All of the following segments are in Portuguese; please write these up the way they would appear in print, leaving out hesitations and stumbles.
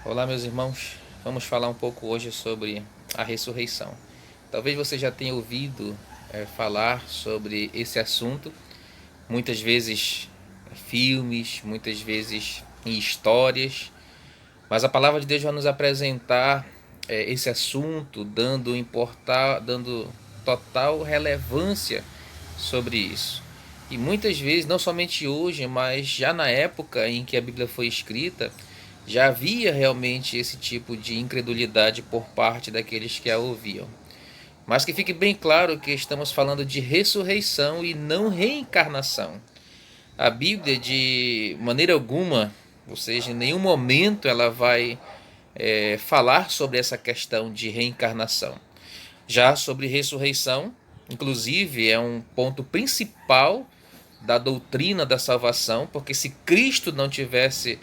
Olá, meus irmãos. Vamos falar um pouco hoje sobre a ressurreição. Talvez você já tenha ouvido falar sobre esse assunto, muitas vezes em filmes, muitas vezes em histórias, mas a palavra de Deus vai nos apresentar esse assunto, dando total relevância sobre isso. E muitas vezes, não somente hoje, mas já na época em que a Bíblia foi escrita, já havia realmente esse tipo de incredulidade por parte daqueles que a ouviam. Mas que fique bem claro que estamos falando de ressurreição e não reencarnação. A Bíblia, de maneira alguma, ou seja, em nenhum momento ela vai falar sobre essa questão de reencarnação. Já sobre ressurreição, inclusive, é um ponto principal da doutrina da salvação, porque se Cristo não tivesse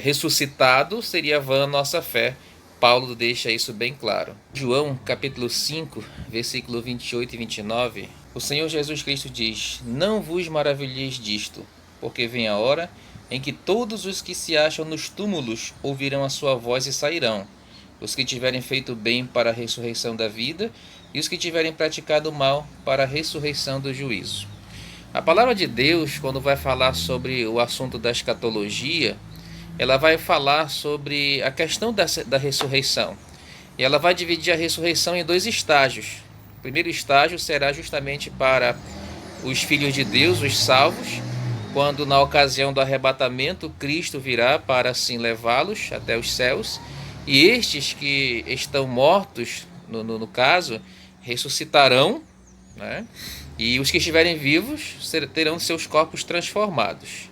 ressuscitado, seria vã a nossa fé. Paulo deixa isso bem claro. João capítulo 5, versículo 28 e 29, o Senhor Jesus Cristo diz: Não vos maravilheis disto, porque vem a hora em que todos os que se acham nos túmulos ouvirão a sua voz e sairão, os que tiverem feito bem para a ressurreição da vida, e os que tiverem praticado mal para a ressurreição do juízo. A palavra de Deus, quando vai falar sobre o assunto da escatologia, ela vai falar sobre a questão da ressurreição. E ela vai dividir a ressurreição em dois estágios. O primeiro estágio será justamente para os filhos de Deus, os salvos, quando na ocasião do arrebatamento Cristo virá para assim levá-los até os céus, e estes que estão mortos, no caso, ressuscitarão, né? E os que estiverem vivos terão seus corpos transformados.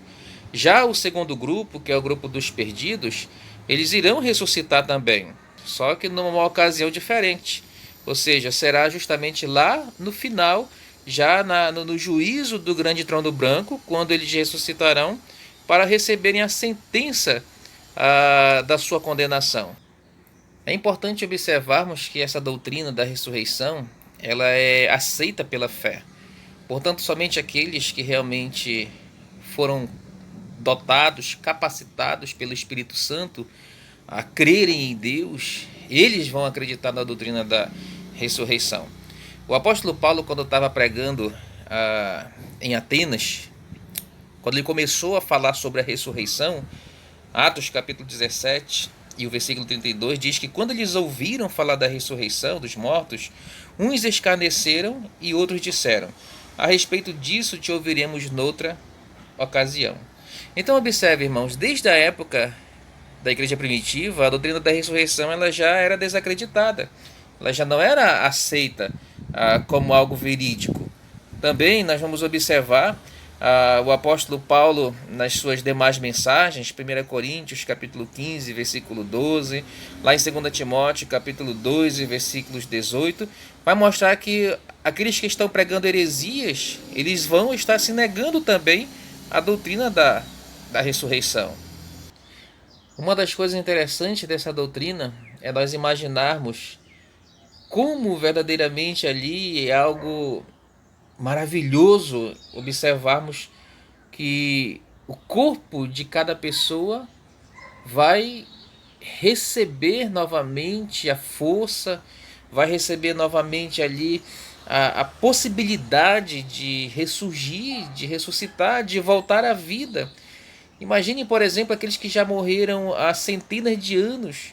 Já o segundo grupo, que é o grupo dos perdidos, eles irão ressuscitar também, só que numa ocasião diferente. Ou seja, será justamente lá no final, já no juízo do grande trono branco, quando eles ressuscitarão para receberem a sentença da sua condenação. É importante observarmos que essa doutrina da ressurreição ela é aceita pela fé. Portanto, somente aqueles que realmente foram dotados, capacitados pelo Espírito Santo a crerem em Deus, eles vão acreditar na doutrina da ressurreição. O apóstolo Paulo, quando estava pregando em Atenas, quando ele começou a falar sobre a ressurreição, Atos capítulo 17 e o versículo 32 diz que quando eles ouviram falar da ressurreição dos mortos, uns escarneceram e outros disseram: a respeito disso te ouviremos noutra ocasião. Então observe, irmãos, desde a época da igreja primitiva, a doutrina da ressurreição ela já era desacreditada. Ela já não era aceita como algo verídico. Também nós vamos observar o apóstolo Paulo nas suas demais mensagens, 1 Coríntios capítulo 15, versículo 12, lá em 2 Timóteo capítulo 2, versículos 18, vai mostrar que aqueles que estão pregando heresias, eles vão estar se negando também à doutrina da ressurreição. Uma das coisas interessantes dessa doutrina é nós imaginarmos como verdadeiramente ali é algo maravilhoso observarmos que o corpo de cada pessoa vai receber novamente a força, vai receber novamente ali a possibilidade de ressurgir, de ressuscitar, de voltar à vida. Imagine, por exemplo, aqueles que já morreram há centenas de anos,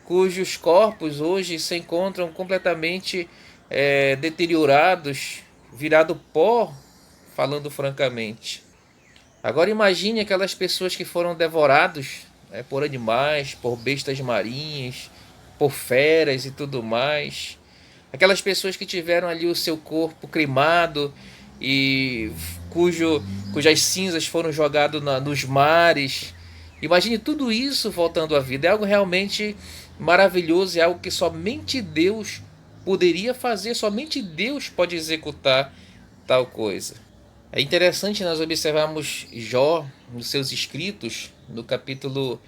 cujos corpos hoje se encontram completamente deteriorados, virado pó, falando francamente. Agora imagine aquelas pessoas que foram devorados por animais, por bestas marinhas, por feras e tudo mais. Aquelas pessoas que tiveram ali o seu corpo cremado e cujas cinzas foram jogadas nos mares. Imagine tudo isso voltando à vida. É algo realmente maravilhoso, é algo que somente Deus poderia fazer, somente Deus pode executar tal coisa. É interessante nós observarmos Jó nos seus escritos, no capítulo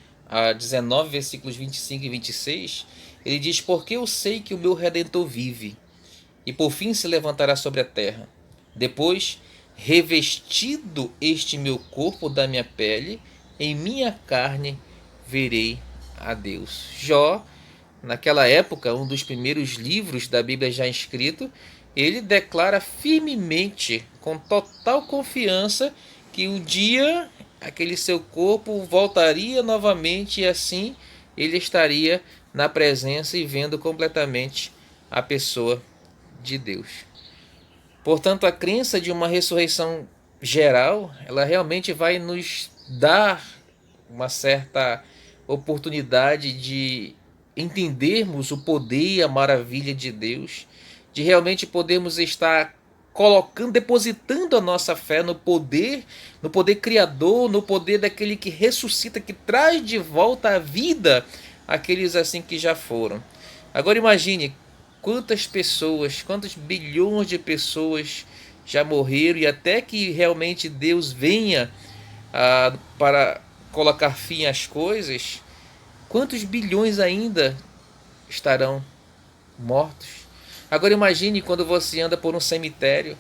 19, versículos 25 e 26. Ele diz: porque eu sei que o meu Redentor vive, e por fim se levantará sobre a terra. Depois, revestido este meu corpo da minha pele, em minha carne verei a Deus. Jó, naquela época, um dos primeiros livros da Bíblia já escrito, ele declara firmemente, com total confiança, que um dia aquele seu corpo voltaria novamente e assim ele estaria na presença e vendo completamente a pessoa de Deus. Portanto, a crença de uma ressurreição geral, ela realmente vai nos dar uma certa oportunidade de entendermos o poder e a maravilha de Deus, de realmente podermos estar colocando, depositando a nossa fé no poder criador, no poder daquele que ressuscita, que traz de volta à vida aqueles assim que já foram. Agora imagine quantas pessoas, quantos bilhões de pessoas já morreram e até que realmente Deus venha para colocar fim às coisas, quantos bilhões ainda estarão mortos? Agora imagine quando você anda por um cemitério,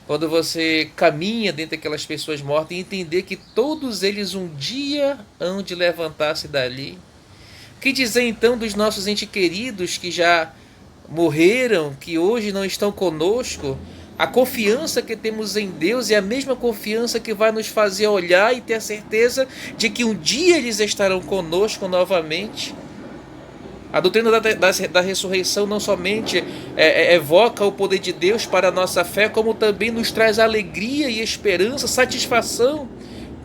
quando você caminha dentro daquelas pessoas mortas e entender que todos eles um dia hão de levantar-se dali. O que dizer então dos nossos entes queridos que já morreram, que hoje não estão conosco? A confiança que temos em Deus é a mesma confiança que vai nos fazer olhar e ter a certeza de que um dia eles estarão conosco novamente. A doutrina da ressurreição não somente evoca o poder de Deus para a nossa fé, como também nos traz alegria e esperança, satisfação,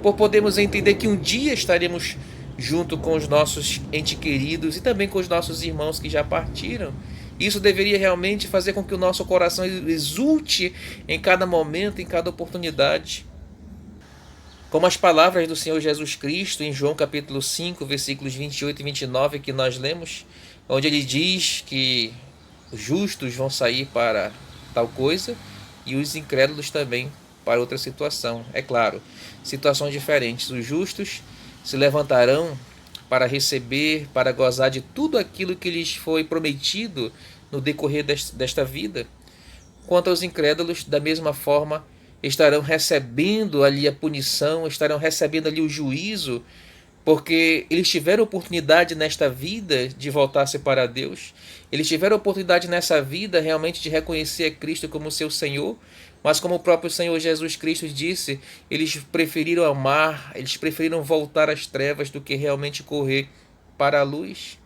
por podermos entender que um dia estaremos junto com os nossos entes queridos e também com os nossos irmãos que já partiram. Isso deveria realmente fazer com que o nosso coração exulte em cada momento, em cada oportunidade. Como as palavras do Senhor Jesus Cristo em João capítulo 5, versículos 28 e 29 que nós lemos, onde ele diz que os justos vão sair para tal coisa e os incrédulos também para outra situação. É claro, situações diferentes. Os justos se levantarão para receber, para gozar de tudo aquilo que lhes foi prometido no decorrer desta vida. Quanto aos incrédulos, da mesma forma, estarão recebendo ali a punição, estarão recebendo ali o juízo, porque eles tiveram oportunidade nesta vida de voltar-se para Deus, eles tiveram oportunidade nessa vida realmente de reconhecer a Cristo como seu Senhor, mas como o próprio Senhor Jesus Cristo disse, eles preferiram amar, eles preferiram voltar às trevas do que realmente correr para a luz.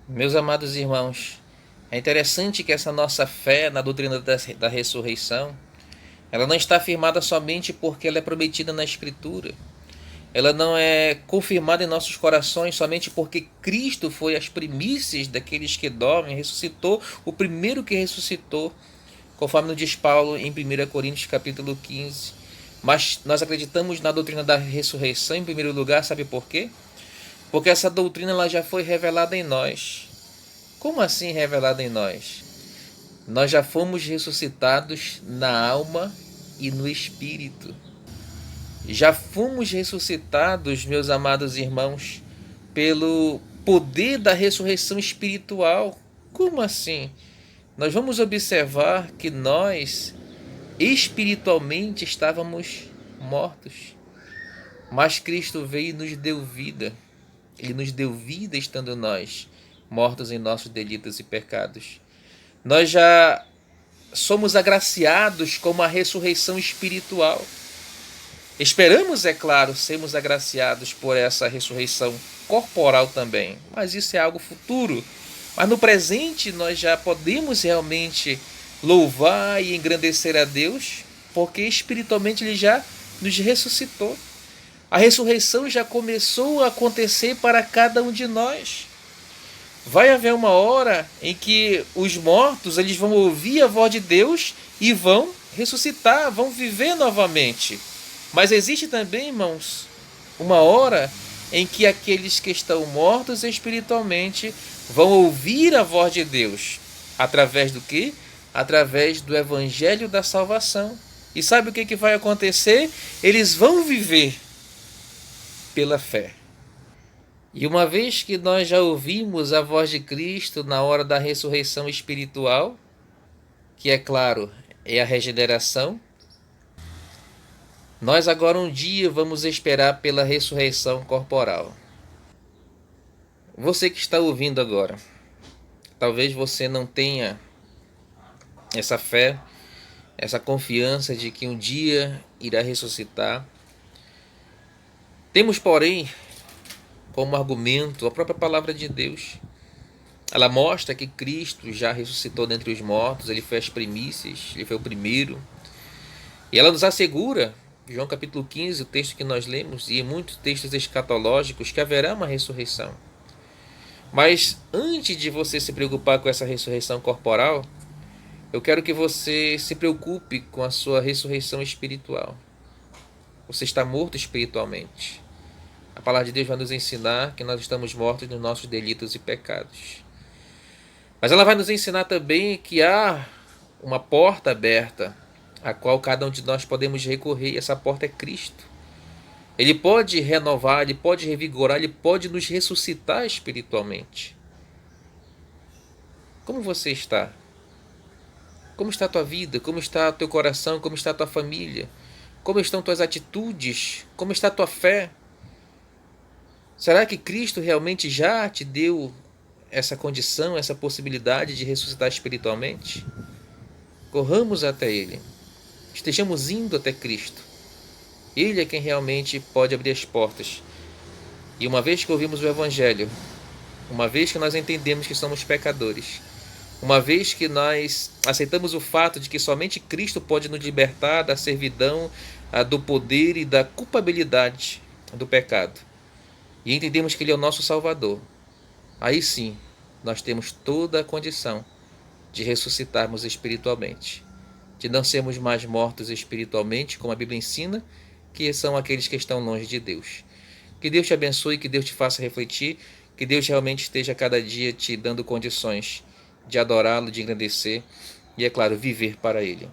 Meus amados irmãos, é interessante que essa nossa fé na doutrina da ressurreição, ela não está firmada somente porque ela é prometida na Escritura. Ela não é confirmada em nossos corações somente porque Cristo foi as primícias daqueles que dormem, ressuscitou, o primeiro que ressuscitou, conforme nos diz Paulo em 1 Coríntios capítulo 15. Mas nós acreditamos na doutrina da ressurreição em primeiro lugar, sabe por quê? Porque essa doutrina ela já foi revelada em nós. Como assim revelada em nós? Nós já fomos ressuscitados na alma e no espírito. Já fomos ressuscitados, meus amados irmãos, pelo poder da ressurreição espiritual. Como assim? Nós vamos observar que nós espiritualmente estávamos mortos, mas Cristo veio e nos deu vida. Ele nos deu vida estando nós mortos em nossos delitos e pecados. Nós já somos agraciados com uma ressurreição espiritual. Esperamos, é claro, sermos agraciados por essa ressurreição corporal também, mas isso é algo futuro. Mas no presente nós já podemos realmente louvar e engrandecer a Deus, porque espiritualmente Ele já nos ressuscitou. A ressurreição já começou a acontecer para cada um de nós. Vai haver uma hora em que os mortos eles vão ouvir a voz de Deus e vão ressuscitar, vão viver novamente. Mas existe também, irmãos, uma hora em que aqueles que estão mortos espiritualmente vão ouvir a voz de Deus. Através do quê? Através do Evangelho da Salvação. E sabe o que vai acontecer? Eles vão viver pela fé. E uma vez que nós já ouvimos a voz de Cristo na hora da ressurreição espiritual, que é claro, é a regeneração, nós agora um dia vamos esperar pela ressurreição corporal. Você que está ouvindo agora, talvez você não tenha essa fé, essa confiança de que um dia irá ressuscitar. Temos, porém, como argumento a própria palavra de Deus. Ela mostra que Cristo já ressuscitou dentre os mortos, ele foi as primícias, ele foi o primeiro. E ela nos assegura, João capítulo 15, o texto que nós lemos, e em muitos textos escatológicos, que haverá uma ressurreição. Mas antes de você se preocupar com essa ressurreição corporal, eu quero que você se preocupe com a sua ressurreição espiritual. Você está morto espiritualmente. A palavra de Deus vai nos ensinar que nós estamos mortos nos nossos delitos e pecados. Mas ela vai nos ensinar também que há uma porta aberta, a qual cada um de nós podemos recorrer, e essa porta é Cristo. Ele pode renovar, ele pode revigorar, ele pode nos ressuscitar espiritualmente. Como você está? Como está a tua vida? Como está o teu coração? Como está a tua família? Como estão tuas atitudes? Como está a tua fé? Será que Cristo realmente já te deu essa condição, essa possibilidade de ressuscitar espiritualmente? Corramos até Ele. Estejamos indo até Cristo. Ele é quem realmente pode abrir as portas. E uma vez que ouvimos o Evangelho, uma vez que nós entendemos que somos pecadores, uma vez que nós aceitamos o fato de que somente Cristo pode nos libertar da servidão, do poder e da culpabilidade do pecado, e entendemos que Ele é o nosso Salvador, aí sim nós temos toda a condição de ressuscitarmos espiritualmente, de não sermos mais mortos espiritualmente, como a Bíblia ensina, que são aqueles que estão longe de Deus. Que Deus te abençoe, que Deus te faça refletir, que Deus realmente esteja cada dia te dando condições de adorá-lo, de engrandecer e, é claro, viver para Ele.